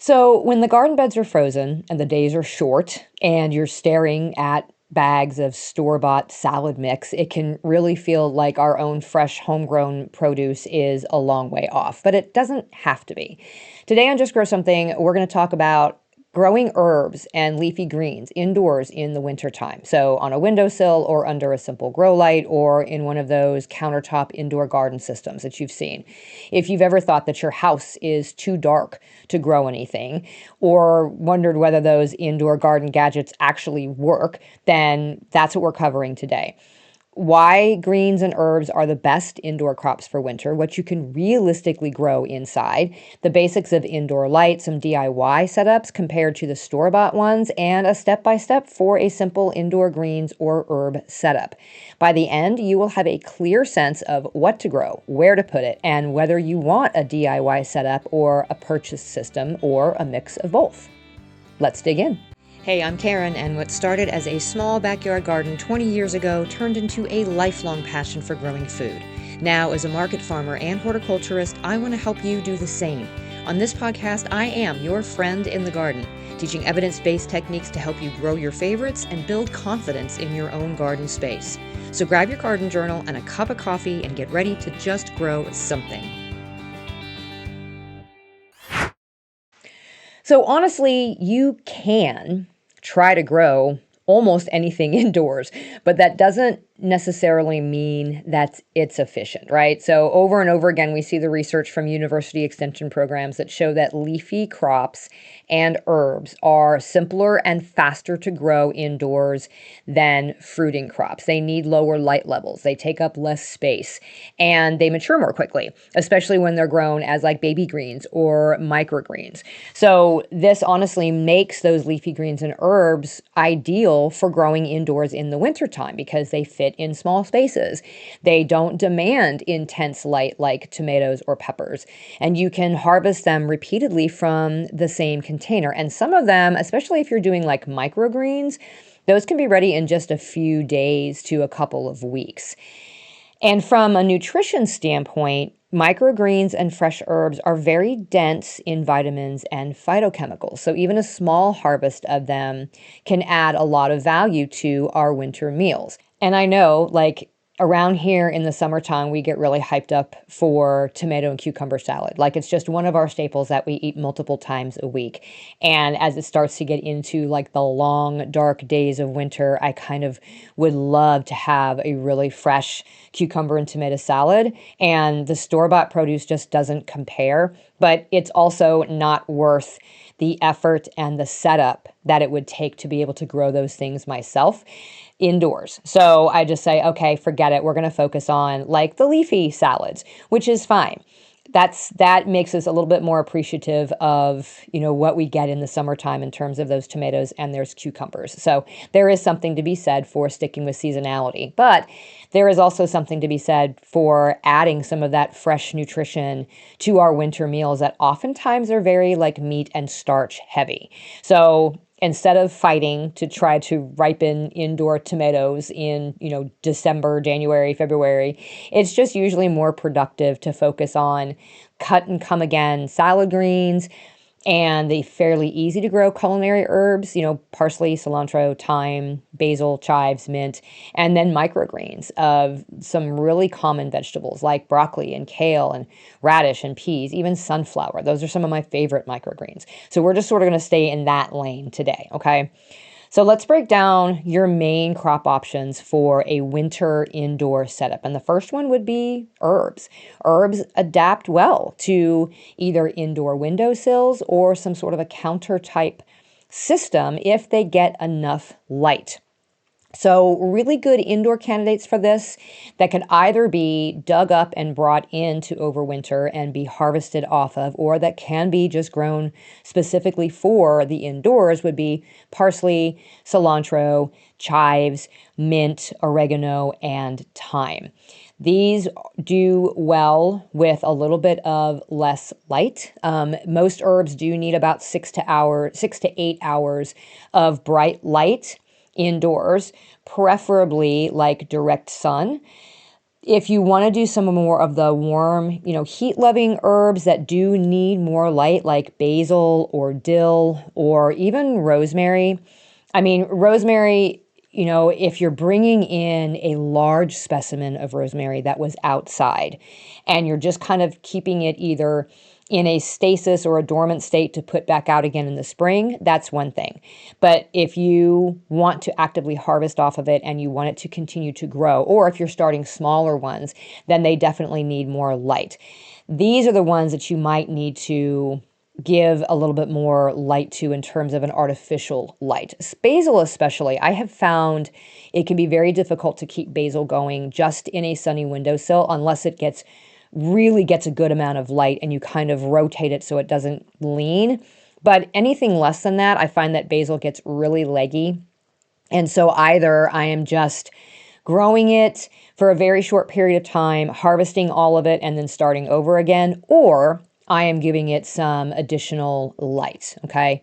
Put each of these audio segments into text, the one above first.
So, when the garden beds are frozen and the days are short and you're staring at bags of store-bought salad mix, it can really feel like our own fresh homegrown produce is a long way off, but it doesn't have to be. Today on Just Grow Something, we're going to talk about growing herbs and leafy greens indoors in the wintertime. So, on a windowsill or under a simple grow light or in one of those countertop indoor garden systems that you've seen. If you've ever thought that your house is too dark to grow anything, or wondered whether those indoor garden gadgets actually work, then that's what we're covering today. Why greens and herbs are the best indoor crops for winter, what you can realistically grow inside, the basics of indoor light, some DIY setups compared to the store-bought ones, and a step-by-step for a simple indoor greens or herb setup. By the end, you will have a clear sense of what to grow, where to put it, and whether you want a DIY setup or a purchased system or a mix of both. Let's dig in. Hey, I'm Karen, and what started as a small backyard garden 20 years ago turned into a lifelong passion for growing food. Now, as a market farmer and horticulturist, I want to help you do the same. On this podcast, I am your friend in the garden, teaching evidence-based techniques to help you grow your favorites and build confidence in your own garden space. So grab your garden journal and a cup of coffee and get ready to just grow something. So honestly, you can try to grow almost anything indoors, but that doesn't necessarily mean that it's efficient, right? So over and over again, we see the research from university extension programs that show that leafy crops and herbs are simpler and faster to grow indoors than fruiting crops. They need lower light levels, they take up less space, and they mature more quickly, especially when they're grown as like baby greens or microgreens. So this honestly makes those leafy greens and herbs ideal for growing indoors in the wintertime because they fit in small spaces. They don't demand intense light like tomatoes or peppers, and you can harvest them repeatedly from the same container. And some of them, especially if you're doing like microgreens, those can be ready in just a few days to a couple of weeks. And from a nutrition standpoint, microgreens and fresh herbs are very dense in vitamins and phytochemicals. So even a small harvest of them can add a lot of value to our winter meals. And I know, like, around here in the summertime, we get really hyped up for tomato and cucumber salad. Like, it's just one of our staples that we eat multiple times a week. And as it starts to get into like the long, dark days of winter, I kind of would love to have a really fresh cucumber and tomato salad. And the store-bought produce just doesn't compare, but it's also not worth the effort and the setup that it would take to be able to grow those things myself indoors. So I just say, okay, forget it. We're going to focus on like the leafy salads, which is fine. That makes us a little bit more appreciative of, what we get in the summertime in terms of those tomatoes and there's cucumbers. So there is something to be said for sticking with seasonality, but there is also something to be said for adding some of that fresh nutrition to our winter meals that oftentimes are very like meat and starch heavy. So instead of fighting to try to ripen indoor tomatoes in, December, January, February, it's just usually more productive to focus on cut and come again salad greens and the fairly easy to grow culinary herbs, parsley, cilantro, thyme, basil, chives, mint, and then microgreens of some really common vegetables like broccoli and kale and radish and peas, even sunflower. Those are some of my favorite microgreens. So we're just sort of going to stay in that lane today, okay? So let's break down your main crop options for a winter indoor setup. And the first one would be herbs. Herbs adapt well to either indoor windowsills or some sort of a counter type system if they get enough light. So really good indoor candidates for this that could either be dug up and brought in to overwinter and be harvested off of, or that can be just grown specifically for the indoors would be parsley, cilantro, chives, mint, oregano, and thyme. These do well with a little bit of less light. Most herbs do need about 6 to 8 hours of bright light indoors, preferably like direct sun. If you want to do some more of the warm, heat-loving herbs that do need more light, like basil or dill or even rosemary. I mean, rosemary, if you're bringing in a large specimen of rosemary that was outside and you're just kind of keeping it either in a stasis or a dormant state to put back out again in the spring, that's one thing. But if you want to actively harvest off of it and you want it to continue to grow, or if you're starting smaller ones, then they definitely need more light. These are the ones that you might need to give a little bit more light to in terms of an artificial light. Basil especially, I have found it can be very difficult to keep basil going just in a sunny windowsill unless it really gets a good amount of light and you kind of rotate it so it doesn't lean. But anything less than that, I find that basil gets really leggy. And so either I am just growing it for a very short period of time, harvesting all of it, and then starting over again, or I am giving it some additional light, okay?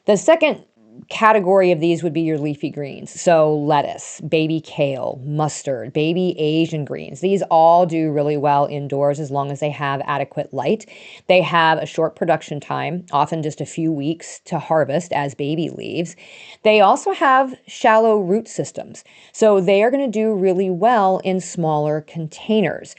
The second category of these would be your leafy greens. So lettuce, baby kale, mustard, baby Asian greens. These all do really well indoors as long as they have adequate light. They have a short production time, often just a few weeks to harvest as baby leaves. They also have shallow root systems. So they are going to do really well in smaller containers.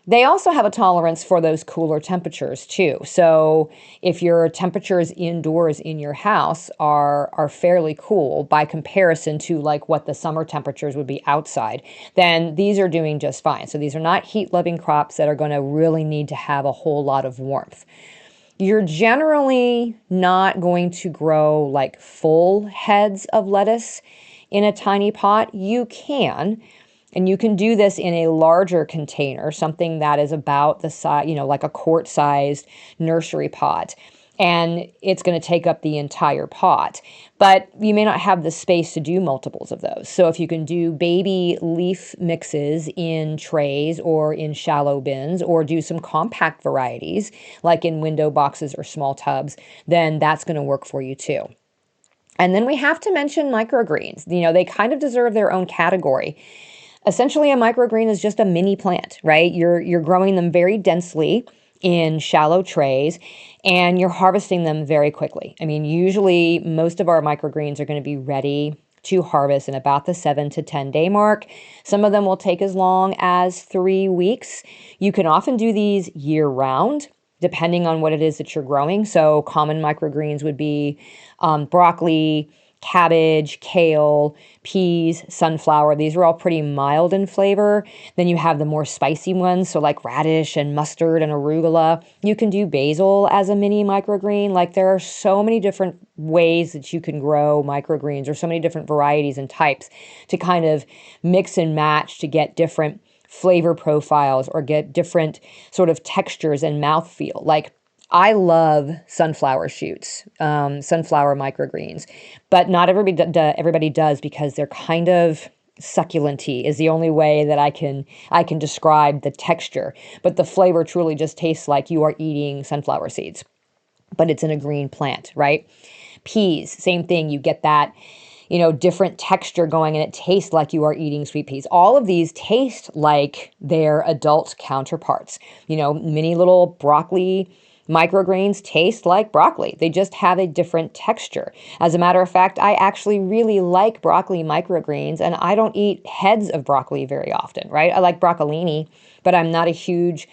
They also have a tolerance for those cooler temperatures too. So if your temperatures indoors in your house are fairly cool by comparison to like what the summer temperatures would be outside, then these are doing just fine. So these are not heat-loving crops that are going to really need to have a whole lot of warmth. You're generally not going to grow like full heads of lettuce in a tiny pot. You can. And you can do this in a larger container, something that is about the size, like a quart-sized nursery pot. And it's going to take up the entire pot. But you may not have the space to do multiples of those. So if you can do baby leaf mixes in trays or in shallow bins, or do some compact varieties, like in window boxes or small tubs, then that's going to work for you too. And then we have to mention microgreens. They kind of deserve their own category. Essentially, a microgreen is just a mini plant, right? You're growing them very densely in shallow trays, and you're harvesting them very quickly. I mean, usually most of our microgreens are going to be ready to harvest in about the 7 to 10 day mark. Some of them will take as long as 3 weeks. You can often do these year round, depending on what it is that you're growing. So common microgreens would be broccoli, cabbage, kale, peas, sunflower. These are all pretty mild in flavor. Then you have the more spicy ones, so like radish and mustard and arugula. You can do basil as a mini microgreen. Like there are so many different ways that you can grow microgreens, or so many different varieties and types to kind of mix and match to get different flavor profiles or get different sort of textures and mouthfeel. Like I love sunflower shoots, sunflower microgreens, but not everybody does because they're kind of succulent-y is the only way that I can describe the texture. But the flavor truly just tastes like you are eating sunflower seeds, but it's in a green plant, right? Peas, same thing. You get that, different texture going, and it tastes like you are eating sweet peas. All of these taste like their adult counterparts. Mini little broccoli microgreens taste like broccoli. They just have a different texture. As a matter of fact, I actually really like broccoli microgreens, and I don't eat heads of broccoli very often, right? I like broccolini, but I'm not a huge,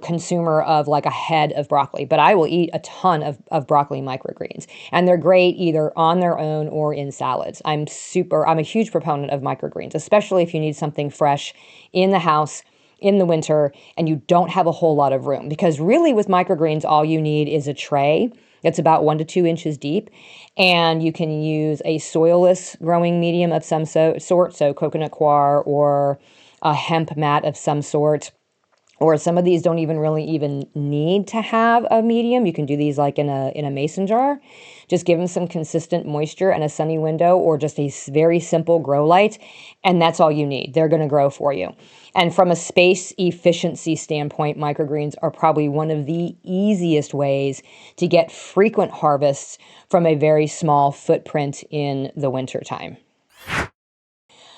consumer of like a head of broccoli. But I will eat a ton of broccoli microgreens, and they're great either on their own or in salads. I'm a huge proponent of microgreens, especially if you need something fresh in the house in the winter and you don't have a whole lot of room. Because really with microgreens, all you need is a tray that's about 1 to 2 inches deep. And you can use a soilless growing medium of some sort, so coconut coir or a hemp mat of some sort. Or some of these don't even need to have a medium. You can do these like in a mason jar. Just give them some consistent moisture and a sunny window, or just a very simple grow light, and that's all you need. They're going to grow for you. And from a space efficiency standpoint, microgreens are probably one of the easiest ways to get frequent harvests from a very small footprint in the wintertime.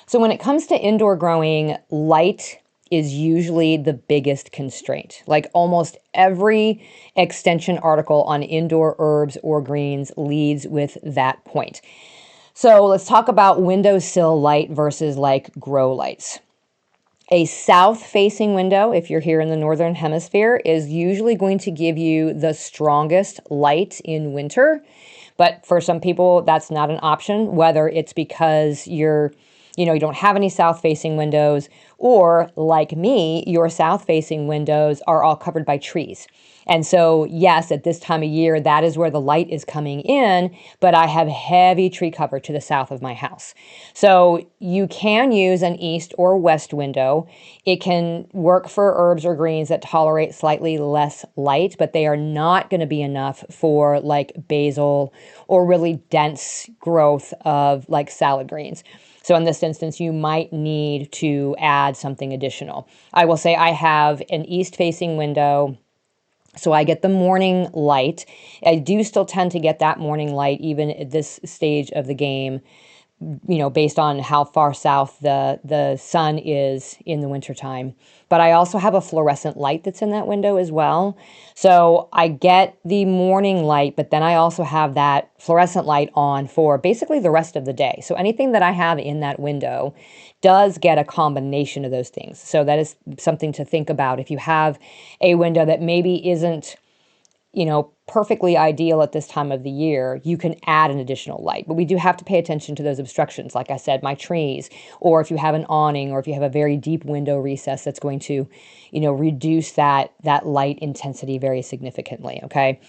So when it comes to indoor growing, light is usually the biggest constraint. Like almost every extension article on indoor herbs or greens leads with that point. So let's talk about windowsill light versus like grow lights. A south-facing window, if you're here in the northern hemisphere, is usually going to give you the strongest light in winter. But for some people, that's not an option, whether it's because you don't have any south-facing windows, or like me, your south-facing windows are all covered by trees. And so, yes, at this time of year, that is where the light is coming in, but I have heavy tree cover to the south of my house. So you can use an east or west window. It can work for herbs or greens that tolerate slightly less light, but they are not going to be enough for like basil or really dense growth of like salad greens. So in this instance, you might need to add something additional. I will say I have an east-facing window, so I get the morning light. I do still tend to get that morning light even at this stage of the game, based on how far south the sun is in the wintertime. But I also have a fluorescent light that's in that window as well. So I get the morning light, but then I also have that fluorescent light on for basically the rest of the day. So anything that I have in that window does get a combination of those things. So that is something to think about. If you have a window that maybe isn't perfectly ideal at this time of the year, you can add an additional light. But we do have to pay attention to those obstructions. Like I said, my trees, or if you have an awning, or if you have a very deep window recess, that's going to, reduce that light intensity very significantly, okay?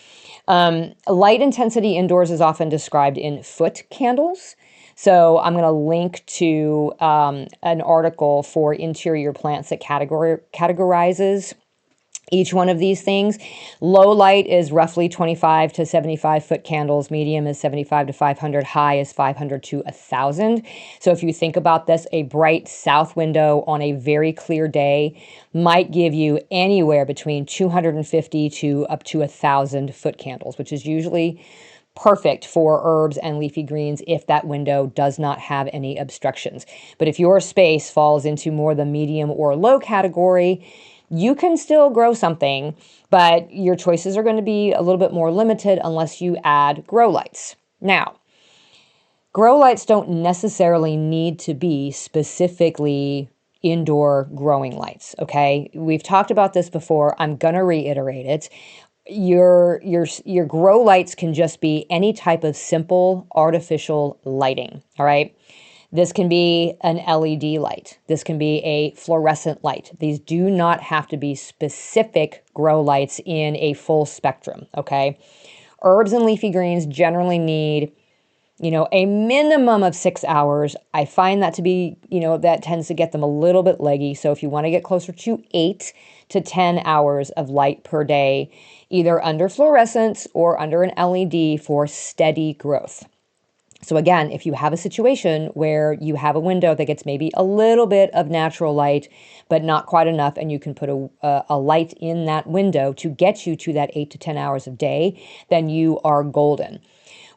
Light intensity indoors is often described in foot candles. So I'm going to link to an article for interior plants that categorizes each one of these things. Low light is roughly 25 to 75 foot candles. Medium is 75 to 500. High is 500 to 1,000. So if you think about this, a bright south window on a very clear day might give you anywhere between 250 to up to 1,000 foot candles, which is usually perfect for herbs and leafy greens if that window does not have any obstructions. But if your space falls into more the medium or low category, you can still grow something, but your choices are going to be a little bit more limited unless you add grow lights. Now, grow lights don't necessarily need to be specifically indoor growing lights, okay? We've talked about this before. I'm going to reiterate it. Your grow lights can just be any type of simple artificial lighting, all right? This can be an LED light. This can be a fluorescent light. These do not have to be specific grow lights in a full spectrum, okay? Herbs and leafy greens generally need, a minimum of 6 hours. I find that to be, that tends to get them a little bit leggy. So if you want to get closer to 8 to 10 hours of light per day, either under fluorescence or under an LED for steady growth. So again, if you have a situation where you have a window that gets maybe a little bit of natural light, but not quite enough, and you can put a light in that window to get you to that 8 to 10 hours of day, then you are golden.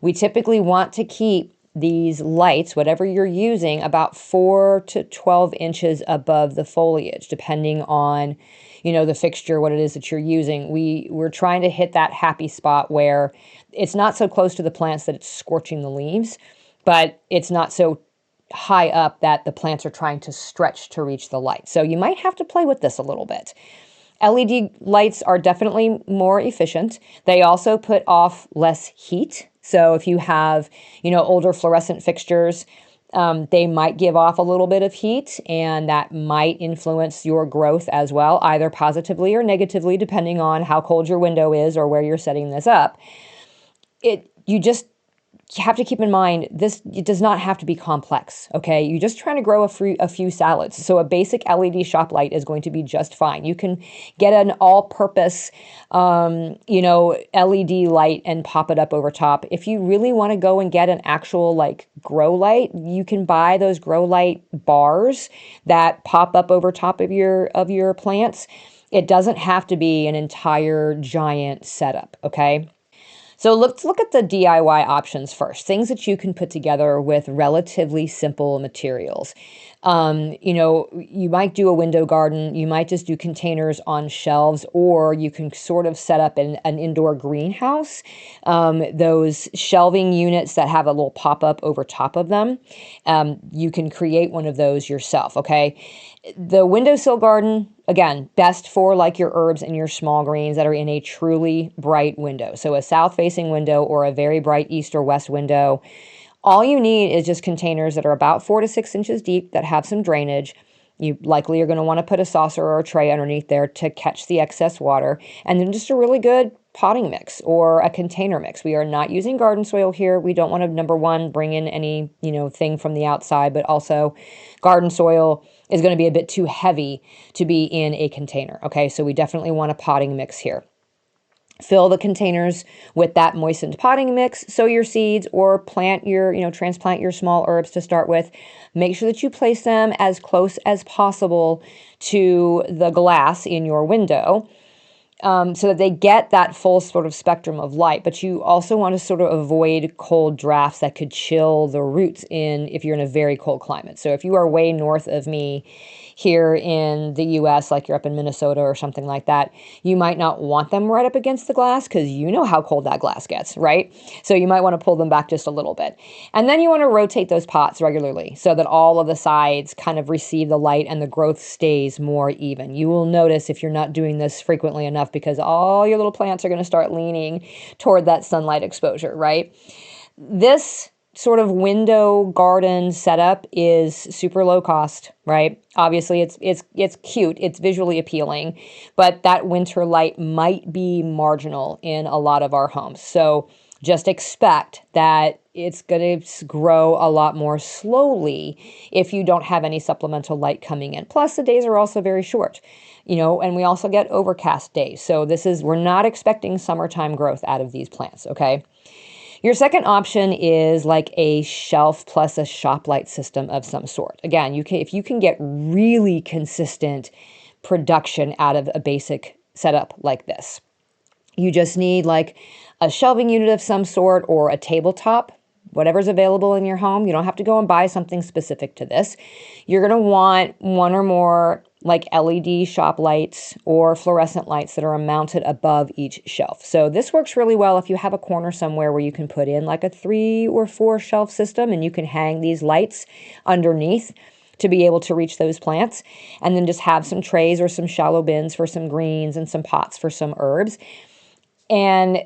We typically want to keep these lights, whatever you're using, about 4 to 12 inches above the foliage, depending on, the fixture, what it is that you're using. We're trying to hit that happy spot where it's not so close to the plants that it's scorching the leaves, but it's not so high up that the plants are trying to stretch to reach the light. So you might have to play with this a little bit. LED lights are definitely more efficient. They also put off less heat. So if you have, older fluorescent fixtures, they might give off a little bit of heat, and that might influence your growth as well, either positively or negatively, depending on how cold your window is or where you're setting this up. You just have to keep in mind, it does not have to be complex, okay? You're just trying to grow a few salads. So a basic LED shop light is going to be just fine. You can get an all-purpose, LED light and pop it up over top. If you really want to go and get an actual grow light, you can buy those grow light bars that pop up over top of your plants. It doesn't have to be an entire giant setup, okay? So let's look at the DIY options first, things that you can put together with relatively simple materials. You might do a window garden, you might just do containers on shelves, or you can sort of set up an indoor greenhouse. Those shelving units that have a little pop-up over top of them, you can create one of those yourself, okay? The windowsill garden, again, best for like your herbs and your small greens that are in a truly bright window. So a south-facing window or a very bright east or west window. All you need is just containers that are about 4 to 6 inches deep that have some drainage. You likely are going to want to put a saucer or a tray underneath there to catch the excess water. And then just a really good potting mix or a container mix. We are not using garden soil here. We don't want to, number one, bring in any, thing from the outside, but also garden soil is going to be a bit too heavy to be in a container. Okay, so we definitely want a potting mix here. Fill the containers with that moistened potting mix, sow your seeds, or transplant your small herbs to start with. Make sure that you place them as close as possible to the glass in your window, so that they get that full sort of spectrum of light. But you also want to sort of avoid cold drafts that could chill the roots if you're in a very cold climate. So if you are way north of me here in the US, like you're up in Minnesota or something like that, you might not want them right up against the glass because you know how cold that glass gets, right? So you might want to pull them back just a little bit. And then you want to rotate those pots regularly so that all of the sides kind of receive the light and the growth stays more even. You will notice if you're not doing this frequently enough because all your little plants are going to start leaning toward that sunlight exposure, right? This sort of window garden setup is super low cost, right? Obviously it's cute, it's visually appealing, but that winter light might be marginal in a lot of our homes. So just expect that it's going to grow a lot more slowly if you don't have any supplemental light coming in. Plus the days are also very short, and we also get overcast days. So we're not expecting summertime growth out of these plants, okay? Your second option is like a shelf plus a shop light system of some sort. Again, if you can get really consistent production out of a basic setup like this. You just need like a shelving unit of some sort or a tabletop, whatever's available in your home. You don't have to go and buy something specific to this. You're going to want one or more like LED shop lights or fluorescent lights that are mounted above each shelf. So this works really well if you have a corner somewhere where you can put in like a 3 or 4 shelf system and you can hang these lights underneath to be able to reach those plants, and then just have some trays or some shallow bins for some greens and some pots for some herbs. And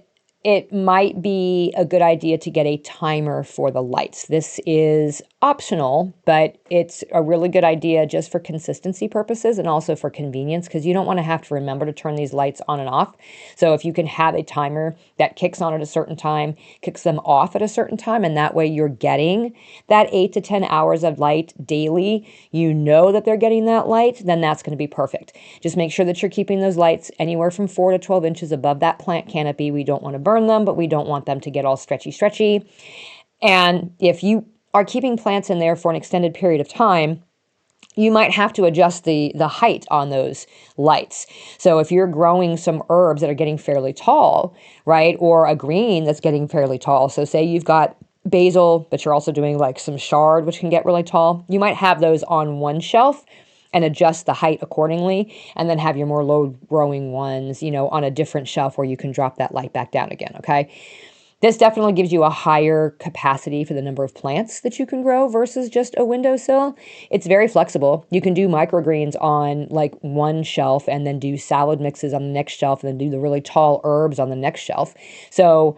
it might be a good idea to get a timer for the lights. This is optional, but it's a really good idea just for consistency purposes and also for convenience, because you don't want to have to remember to turn these lights on and off. So if you can have a timer that kicks on at a certain time, kicks them off at a certain time, and that way you're getting that 8 to 10 hours of light daily, you know that they're getting that light, then that's going to be perfect. Just make sure that you're keeping those lights anywhere from 4 to 12 inches above that plant canopy. We don't want to burn them, but we don't want them to get all stretchy. And if you are keeping plants in there for an extended period of time, you might have to adjust the height on those lights. So if you're growing some herbs that are getting fairly tall, right, or a green that's getting fairly tall, so say you've got basil, but you're also doing like some chard, which can get really tall, you might have those on one shelf and adjust the height accordingly, and then have your more low growing ones, on a different shelf where you can drop that light back down again, okay? This definitely gives you a higher capacity for the number of plants that you can grow versus just a windowsill. It's very flexible. You can do microgreens on like one shelf and then do salad mixes on the next shelf and then do the really tall herbs on the next shelf. So,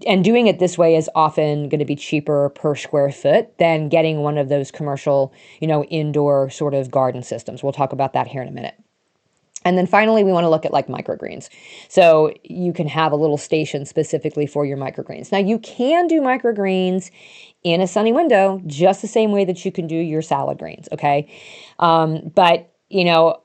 and doing it this way is often going to be cheaper per square foot than getting one of those commercial, indoor sort of garden systems. We'll talk about that here in a minute. And then finally, we want to look at like microgreens. So you can have a little station specifically for your microgreens. Now you can do microgreens in a sunny window just the same way that you can do your salad greens, okay? But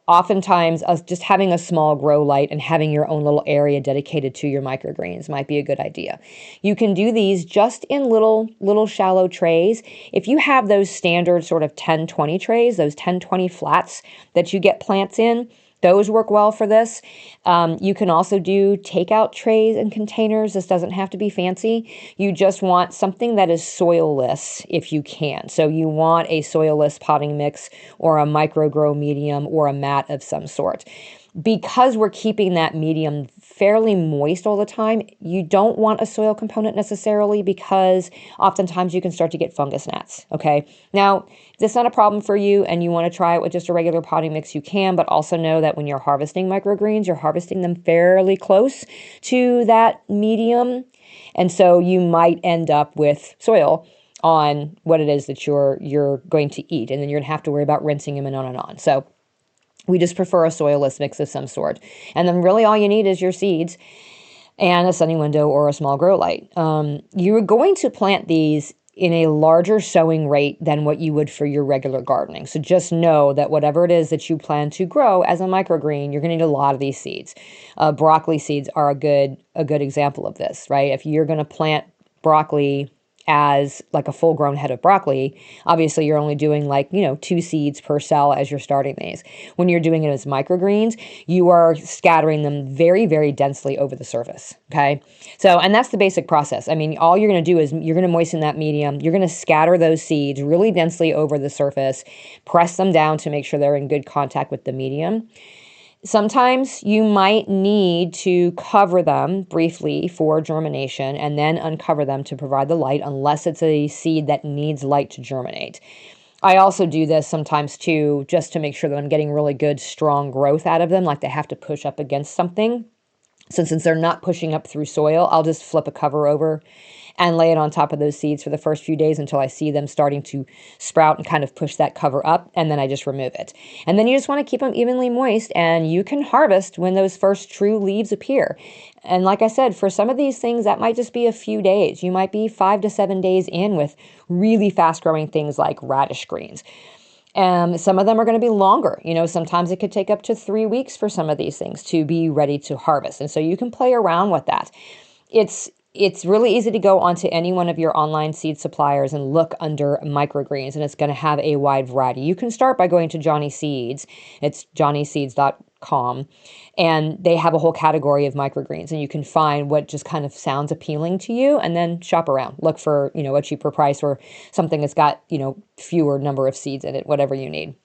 oftentimes just having a small grow light and having your own little area dedicated to your microgreens might be a good idea. You can do these just in little shallow trays. If you have those standard sort of 10-20 trays, those 10-20 flats that you get plants in, Those work well for this. You can also do takeout trays and containers. This doesn't have to be fancy. You just want something that is soilless if you can. So you want a soilless potting mix or a microgrow medium or a mat of some sort. Because we're keeping that medium fairly moist all the time, you don't want a soil component necessarily, because oftentimes you can start to get fungus gnats, okay? Now, if that's not a problem for you and you want to try it with just a regular potting mix, you can, but also know that when you're harvesting microgreens, you're harvesting them fairly close to that medium. And so you might end up with soil on what it is that you're going to eat, and then you're going to have to worry about rinsing them and on and on. So we just prefer a soilless mix of some sort. And then really all you need is your seeds and a sunny window or a small grow light. You're going to plant these in a larger sowing rate than what you would for your regular gardening. So just know that whatever it is that you plan to grow as a microgreen, you're going to need a lot of these seeds. Broccoli seeds are a good example of this, right? If you're going to plant broccoli as like a full grown head of broccoli, obviously you're only doing 2 seeds per cell as you're starting these. When you're doing it as microgreens, you are scattering them very, very densely over the surface. Okay. So, and that's the basic process. I mean, all you're going to do is you're going to moisten that medium. You're going to scatter those seeds really densely over the surface, press them down to make sure they're in good contact with the medium. Sometimes you might need to cover them briefly for germination and then uncover them to provide the light, unless it's a seed that needs light to germinate. I also do this sometimes too, just to make sure that I'm getting really good, strong growth out of them, like they have to push up against something. So since they're not pushing up through soil, I'll just flip a cover over and lay it on top of those seeds for the first few days until I see them starting to sprout and kind of push that cover up, and then I just remove it. And then you just want to keep them evenly moist, and you can harvest when those first true leaves appear. And like I said, for some of these things, that might just be a few days. You might be 5 to 7 days in with really fast-growing things like radish greens. Some of them are going to be longer. Sometimes it could take up to 3 weeks for some of these things to be ready to harvest. And so you can play around with that. It's really easy to go onto any one of your online seed suppliers and look under microgreens, and it's going to have a wide variety. You can start by going to Johnny Seeds. It's johnnyseeds.com, and they have a whole category of microgreens, and you can find what just kind of sounds appealing to you and then shop around. Look for, a cheaper price or something that's got, fewer number of seeds in it, whatever you need.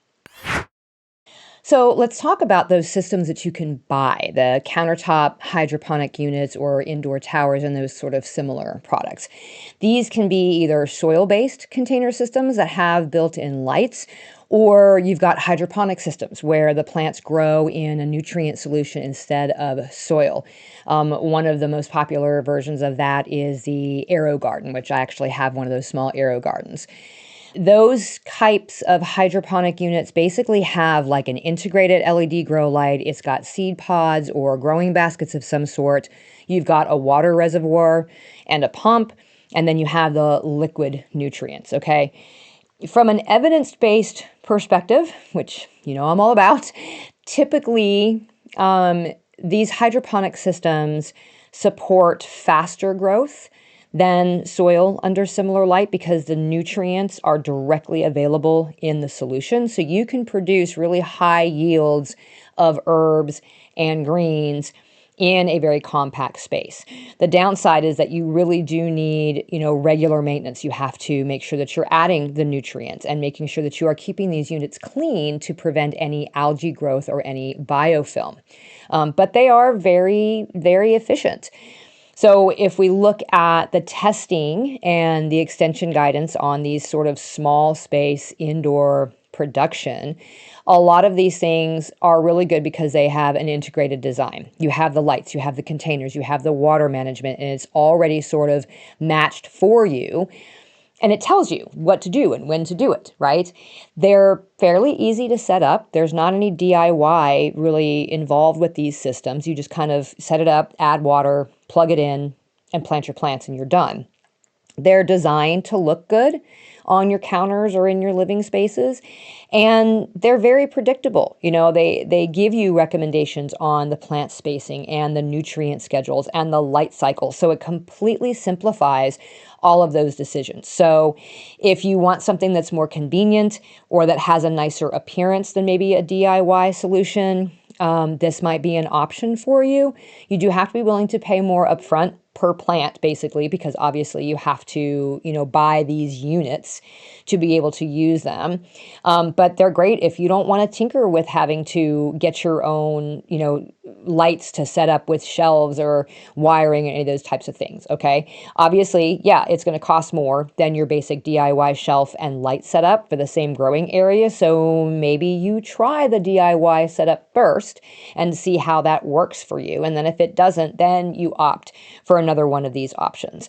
So let's talk about those systems that you can buy, the countertop hydroponic units or indoor towers and those sort of similar products. These can be either soil-based container systems that have built-in lights, or you've got hydroponic systems where the plants grow in a nutrient solution instead of soil. One of the most popular versions of that is the Aero Garden, which I actually have one of those small Aero Gardens. Those types of hydroponic units basically have like an integrated LED grow light. It's got seed pods or growing baskets of some sort. You've got a water reservoir and a pump, and then you have the liquid nutrients, okay? From an evidence-based perspective, which I'm all about, typically these hydroponic systems support faster growth than soil under similar light because the nutrients are directly available in the solution. So you can produce really high yields of herbs and greens in a very compact space. The downside is that you really do need, regular maintenance. You have to make sure that you're adding the nutrients and making sure that you are keeping these units clean to prevent any algae growth or any biofilm. But they are very, very efficient. So if we look at the testing and the extension guidance on these sort of small space indoor production, a lot of these things are really good because they have an integrated design. You have the lights, you have the containers, you have the water management, and it's already sort of matched for you. And it tells you what to do and when to do it, right? They're fairly easy to set up. There's not any DIY really involved with these systems. You just kind of set it up, add water, plug it in, and plant your plants, and you're done. They're designed to look good on your counters or in your living spaces, and they're very predictable. They give you recommendations on the plant spacing and the nutrient schedules and the light cycle, so it completely simplifies all of those decisions. So if you want something that's more convenient or that has a nicer appearance than maybe a DIY solution, this might be an option for you. You do have to be willing to pay more upfront per plant, basically, because obviously you have to, buy these units to be able to use them. But they're great if you don't want to tinker with having to get your own, lights to set up with shelves or wiring, any of those types of things. Okay. Obviously, yeah, it's going to cost more than your basic DIY shelf and light setup for the same growing area. So maybe you try the DIY setup first and see how that works for you. And then if it doesn't, then you opt for another one of these options.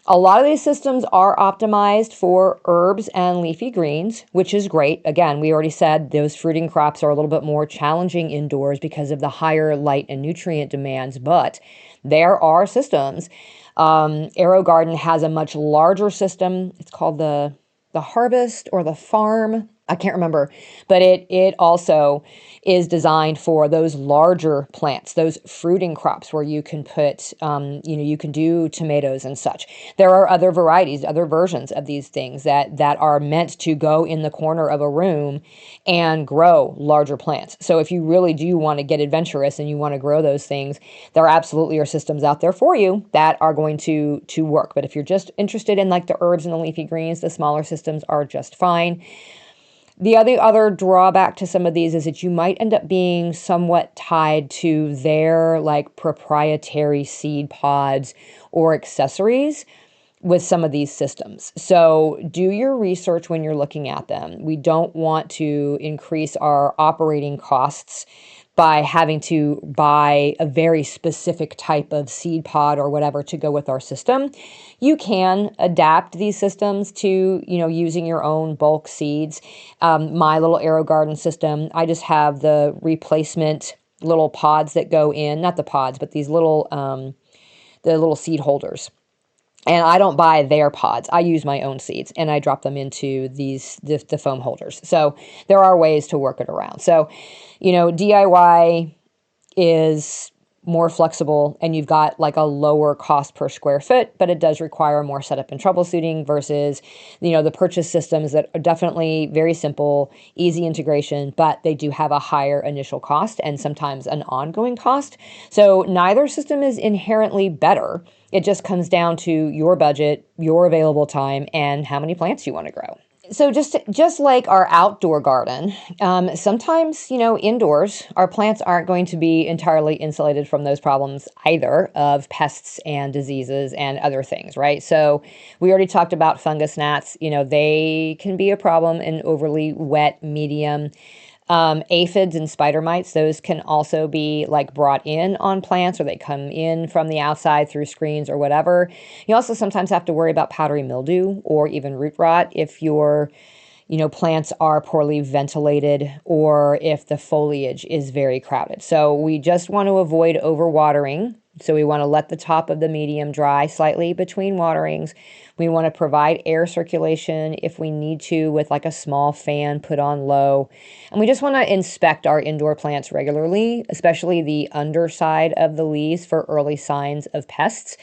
A lot of these systems are optimized for herbs and leafy greens, which is great. Again, we already said those fruiting crops are a little bit more challenging indoors because of the higher light and nutrient demands, but there are systems. Arrow Garden has a much larger system. It's called the Harvest or the Farm. I can't remember, but it also is designed for those larger plants, those fruiting crops where you can put, you can do tomatoes and such. There are other varieties, other versions of these things that are meant to go in the corner of a room and grow larger plants. So if you really do want to get adventurous and you want to grow those things, there absolutely are systems out there for you that are going to work. But if you're just interested in like the herbs and the leafy greens, the smaller systems are just fine. The other drawback to some of these is that you might end up being somewhat tied to their like proprietary seed pods or accessories with some of these systems. So do your research when you're looking at them. We don't want to increase our operating costs by having to buy a very specific type of seed pod or whatever to go with our system. You can adapt these systems to, using your own bulk seeds. My little Arrow Garden system, I just have the replacement little pods that go in, not the pods, but these little, the little seed holders. And I don't buy their pods. I use my own seeds and I drop them into the foam holders. So there are ways to work it around. So, DIY is more flexible and you've got like a lower cost per square foot, but it does require more setup and troubleshooting versus, the purchase systems that are definitely very simple, easy integration, but they do have a higher initial cost and sometimes an ongoing cost. So neither system is inherently better. It just comes down to your budget, your available time, and how many plants you want to grow. So just like our outdoor garden, sometimes, indoors, our plants aren't going to be entirely insulated from those problems either of pests and diseases and other things, right? So we already talked about fungus gnats. They can be a problem in overly wet medium. Aphids and spider mites, those can also be like brought in on plants or they come in from the outside through screens or whatever. You also sometimes have to worry about powdery mildew or even root rot if your plants are poorly ventilated or if the foliage is very crowded. So we just want to avoid overwatering. So we want to let the top of the medium dry slightly between waterings. We want to provide air circulation if we need to with like a small fan put on low. And we just want to inspect our indoor plants regularly, especially the underside of the leaves for early signs of pests.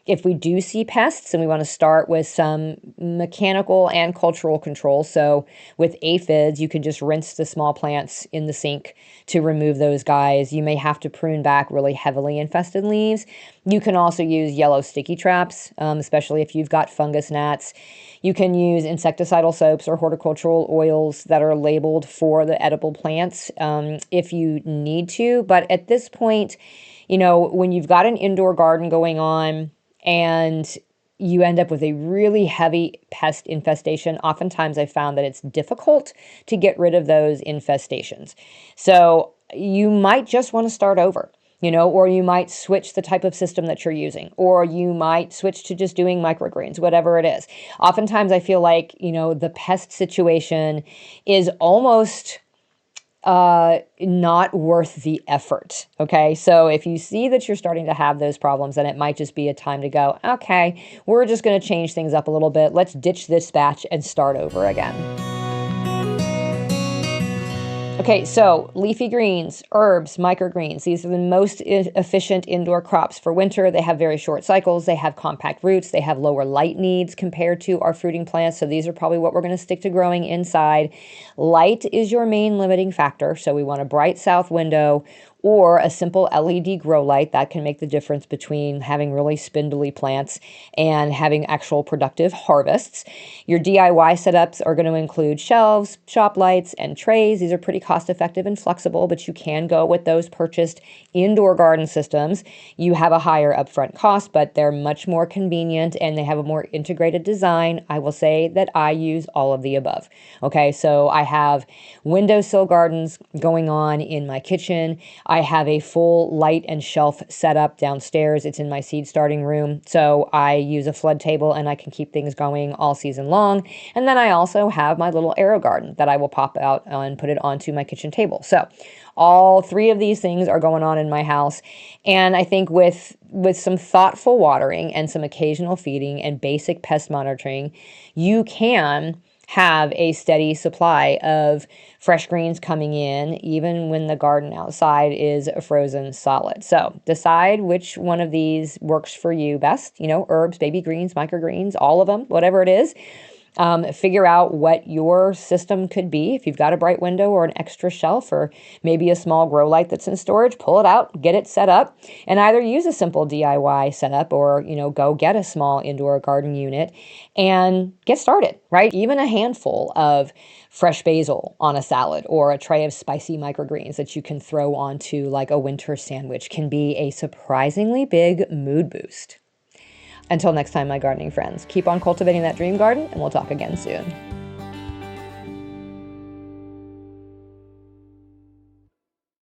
If we do see pests, and we want to start with some mechanical and cultural control. So with aphids, you can just rinse the small plants in the sink to remove those guys. You may have to prune back really heavily infested leaves. You can also use yellow sticky traps, especially if you've got fungus gnats. You can use insecticidal soaps or horticultural oils that are labeled for the edible plants if you need to. But at this point, when you've got an indoor garden going on, and you end up with a really heavy pest infestation, oftentimes I found that it's difficult to get rid of those infestations. So you might just want to start over, or you might switch the type of system that you're using, or you might switch to just doing microgreens, whatever it is. Oftentimes I feel like, the pest situation is almost not worth the effort. Okay. So if you see that you're starting to have those problems, then it might just be a time to go, okay, we're just going to change things up a little bit. Let's ditch this batch and start over again. Okay, so leafy greens, herbs, microgreens, these are the most efficient indoor crops for winter. They have very short cycles, they have compact roots, they have lower light needs compared to our fruiting plants. So these are probably what we're going to stick to growing inside. Light is your main limiting factor. So we want a bright south window or a simple LED grow light. That can make the difference between having really spindly plants and having actual productive harvests. Your DIY setups are going to include shelves, shop lights, and trays. These are pretty cost effective and flexible, but you can go with those purchased indoor garden systems. You have a higher upfront cost, but they're much more convenient and they have a more integrated design. I will say that I use all of the above. Okay, so I have windowsill gardens going on in my kitchen. I have a full light and shelf setup downstairs. It's in my seed starting room. So I use a flood table and I can keep things going all season long. And then I also have my little arrow garden that I will pop out and put it onto my kitchen table. So all three of these things are going on in my house. And I think with some thoughtful watering and some occasional feeding and basic pest monitoring, you can have a steady supply of fresh greens coming in, even when the garden outside is a frozen solid. So decide which one of these works for you best. You know, herbs, baby greens, microgreens, all of them, whatever it is. Figure out what your system could be. If you've got a bright window or an extra shelf or maybe a small grow light that's in storage, pull it out, get it set up, and either use a simple DIY setup or, go get a small indoor garden unit and get started, right? Even a handful of fresh basil on a salad or a tray of spicy microgreens that you can throw onto like a winter sandwich can be a surprisingly big mood boost. Until next time, my gardening friends, keep on cultivating that dream garden, and we'll talk again soon.